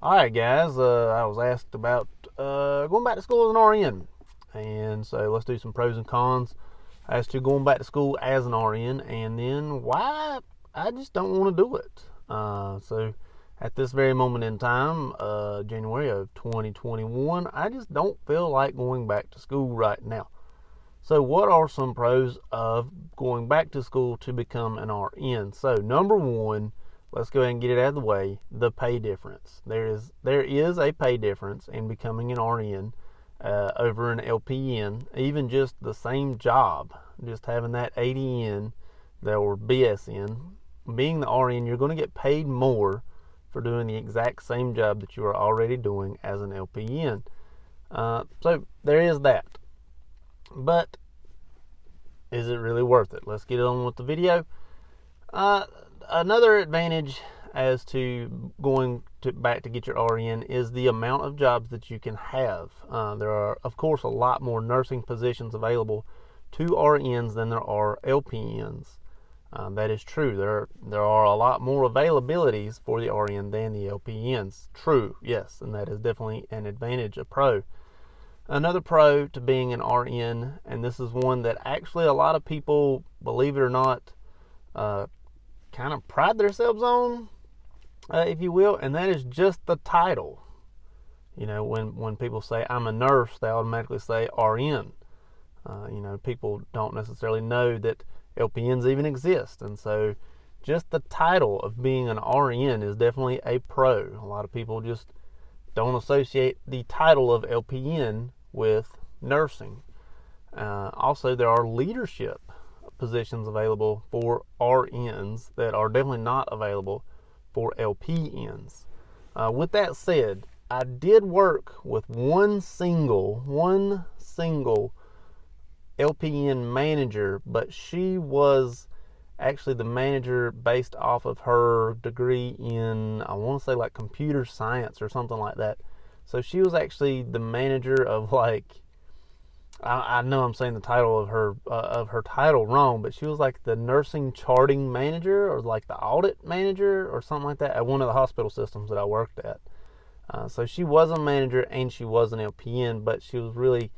Alright guys, I was asked about going back to school as an RN. And so let's do some pros and cons as to going back to school as an RN and then why I just don't want to do it. So at this very moment in time, January of 2021, I just don't feel like going back to school right now. So what are some pros of going back to school to become an RN? So number one, let's go ahead and get it out of the way. The pay difference. There is a pay difference in becoming an RN over an LPN. Even just the same job, just having that ADN or BSN, being the RN, you're going to get paid more for doing the exact same job that you are already doing as an LPN. So there is that. But is it really worth it? Let's get on with the video. Another advantage as to going back to get your RN is the amount of jobs that you can have. There are, of course, a lot more nursing positions available to RNs than there are LPNs. That is true. There are a lot more availabilities for the RN than the LPNs. True, yes, and that is definitely an advantage, a pro. Another pro to being an RN, and this is one that actually a lot of people, believe it or not, kind of pride themselves on, if you will, and that is just the title. You know, when people say I'm a nurse, they automatically say RN. People don't necessarily know that LPNs even exist, and so just the title of being an RN is definitely a pro. A lot of people just don't associate the title of LPN with nursing. Also, there are leadership positions available for RNs that are definitely not available for LPNs. With that said, I did work with one single LPN manager, but she was actually the manager based off of her degree in, I want to say, like computer science or something like that. So she was actually the manager of, like, I know I'm saying the title of her title wrong, but she was like the nursing charting manager or like the audit manager or something like that at one of the hospital systems that I worked at. So she was a manager and she was an LPN, but she was really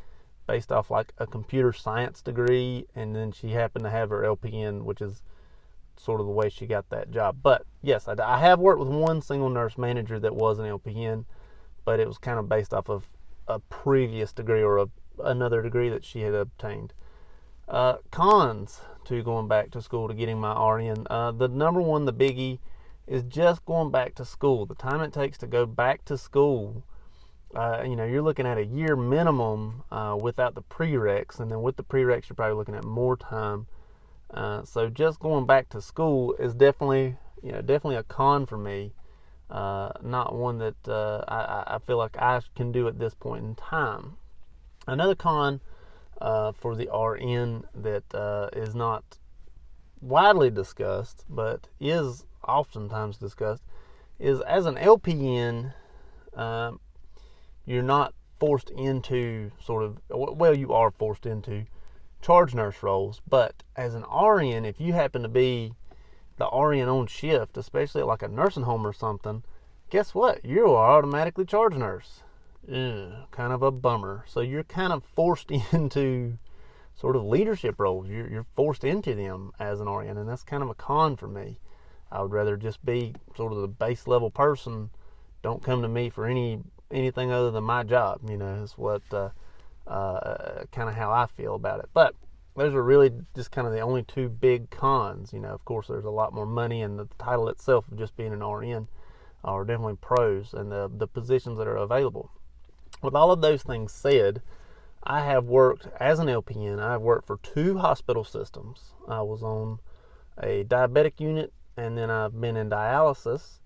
based off like a computer science degree, and then she happened to have her LPN, which is sort of the way she got that job. But yes, I have worked with one single nurse manager that was an LPN, but it was kind of based off of a previous degree or another degree that she had obtained. Cons to going back to school to getting my RN. The number one, the biggie, is just going back to school. The time it takes to go back to school, you're looking at a year minimum without the prereqs, and then with the prereqs, you're probably looking at more time. So just going back to school is definitely a con for me. Not one that I feel like I can do at this point in time. Another con for the RN that is not widely discussed, but is oftentimes discussed, is as an LPN, you're not forced into you are forced into charge nurse roles, but as an RN, if you happen to be the RN on shift, especially at like a nursing home or something, guess what? You are automatically charge nurse. Kind of a bummer. So you're kind of forced into sort of leadership roles. You're forced into them as an RN, and that's kind of a con for me. I would rather just be sort of the base level person. Don't come to me for anything other than my job. Is what kind of how I feel about it. But those are really just kind of the only two big cons. Of course, there's a lot more money, and the title itself of just being an RN are definitely pros, and the positions that are available. With all of those things said, I have worked as an LPN. I've worked for 2 hospital systems. I was on a diabetic unit, and then I've been in dialysis.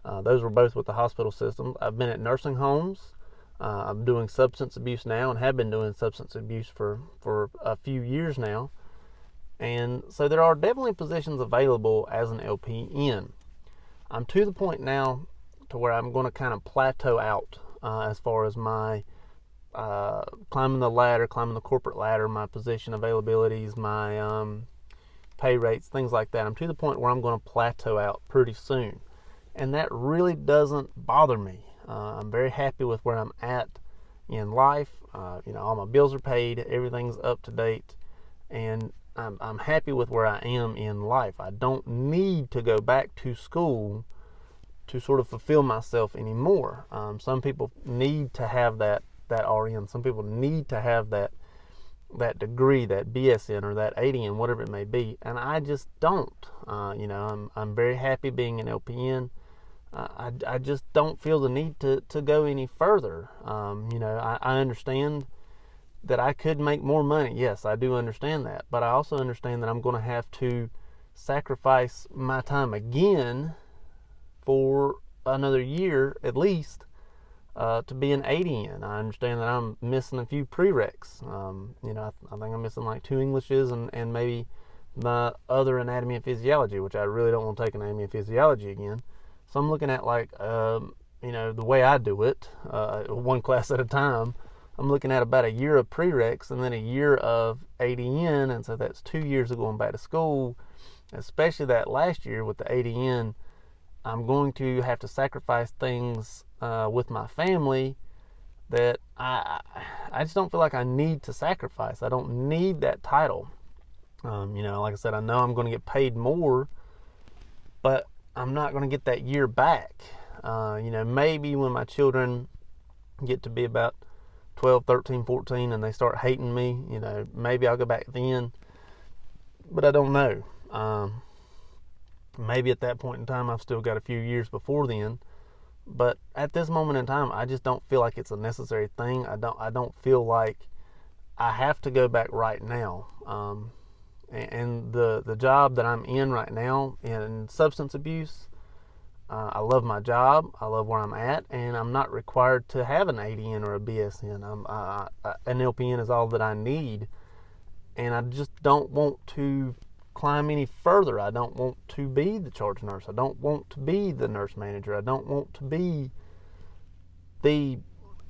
Those were both with the hospital systems. I've been at nursing homes. I'm doing substance abuse now, and have been doing substance abuse for a few years now. And so there are definitely positions available as an LPN. I'm to the point now to where I'm going to kind of plateau out as far as my climbing the corporate ladder, my position availabilities, my pay rates, things like that. I'm to the point where I'm going to plateau out pretty soon. And that really doesn't bother me. I'm very happy with where I'm at in life. All my bills are paid, everything's up to date, and I'm happy with where I am in life. I don't need to go back to school to sort of fulfill myself anymore. Some people need to have that RN. Some people need to have that degree, that BSN or that ADN, whatever it may be, and I just don't. I'm very happy being an LPN. I just don't feel the need to go any further. I understand that I could make more money. Yes, I do understand that, but I also understand that I'm going to have to sacrifice my time again for another year at least to be an ADN. I understand that I'm missing a few prereqs. I think I'm missing like 2 Englishes and maybe my other anatomy and physiology, which I really don't want to take anatomy and physiology again. So I'm looking at like, the way I do it, one class at a time. I'm looking at about a year of prereqs and then a year of ADN, and so that's 2 years of going back to school. Especially that last year with the ADN, I'm going to have to sacrifice things with my family that I just don't feel like I need to sacrifice. I don't need that title. Like I said, I know I'm going to get paid more, but I'm not going to get that year back. Maybe when my children get to be about 12, 13, 14 and they start hating me, maybe I'll go back then, but I don't know. Maybe at that point in time I've still got a few years before then, but at this moment in time I just don't feel like it's a necessary thing. I don't feel like I have to go back right now. And the job that I'm in right now in substance abuse, I love my job, I love where I'm at, and I'm not required to have an ADN or a BSN. An LPN is all that I need, and I just don't want to climb any further. I don't want to be the charge nurse. I don't want to be the nurse manager. I don't want to be the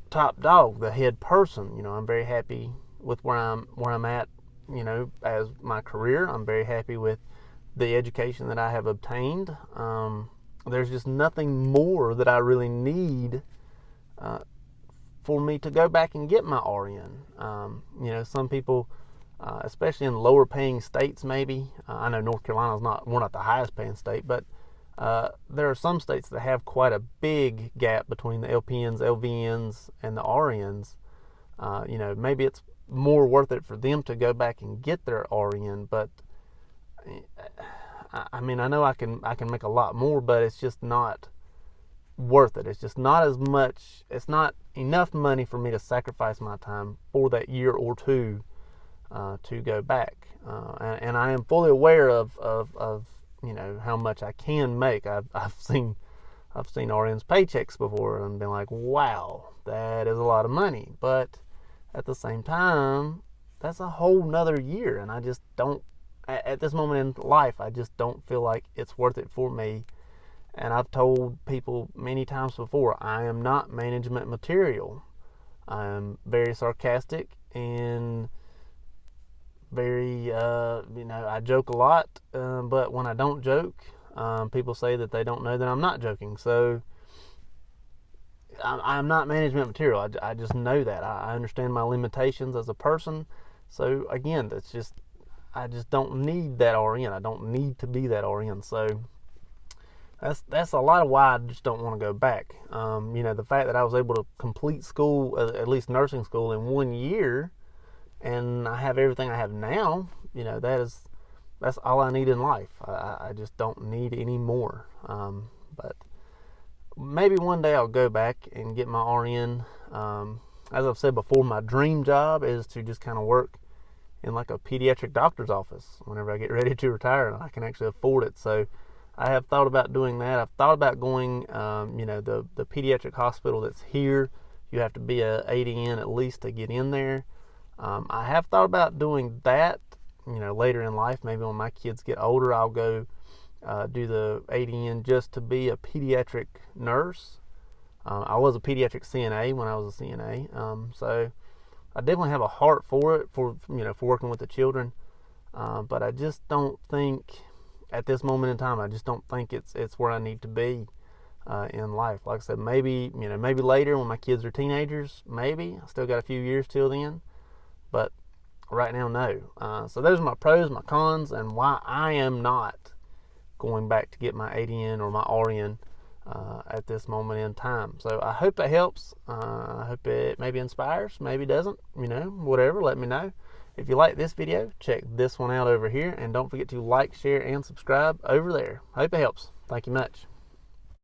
top dog, the head person. I'm very happy with where I'm at, as my career. I'm very happy with the education that I have obtained. There's just nothing more that I really need for me to go back and get my RN. Some people, especially in lower paying states, maybe, I know North Carolina's we're not the highest paying state, but there are some states that have quite a big gap between the LPNs, LVNs, and the RNs. Maybe it's more worth it for them to go back and get their RN, but I know I can make a lot more, but it's just not worth it. It's just not as much. It's not enough money for me to sacrifice my time for that year or two to go back. And I am fully aware of how much I can make. I've seen RN's paychecks before and been like, wow, that is a lot of money. But at the same time, that's a whole nother year, and I just don't. At this moment in life, I just don't feel like it's worth it for me. And I've told people many times before, I am not management material. I am very sarcastic and very, I joke a lot, but when I don't joke, people say that they don't know that I'm not joking. So I'm not management material. I just know that. I understand my limitations as a person. So again, I just don't need that RN. I don't need to be that RN. So that's a lot of why I just don't want to go back. The fact that I was able to complete school, at least nursing school, in 1 year, and I have everything I have now, that's all I need in life. I just don't need any more. But maybe one day I'll go back and get my RN. As I've said before, my dream job is to just kind of work in like a pediatric doctor's office whenever I get ready to retire and I can actually afford it. So I have thought about doing that. I've thought about going, the pediatric hospital that's here. You have to be a ADN at least to get in there. I have thought about doing that, later in life. Maybe when my kids get older, I'll go do the ADN just to be a pediatric nurse. I was a pediatric CNA when I was a CNA, so I definitely have a heart for it, for working with the children. But I just don't think, at this moment in time, I just don't think it's where I need to be. in life. Like I said, maybe later when my kids are teenagers, maybe. I still got a few years till then, but right now, no. So those are my pros, my cons, and why I am not going back to get my ADN or my RN at this moment in time. So I hope it helps. I hope it maybe inspires, maybe doesn't, whatever, let me know. If you like this video, check this one out over here, and don't forget to like, share, and subscribe over there. Hope it helps. Thank you much.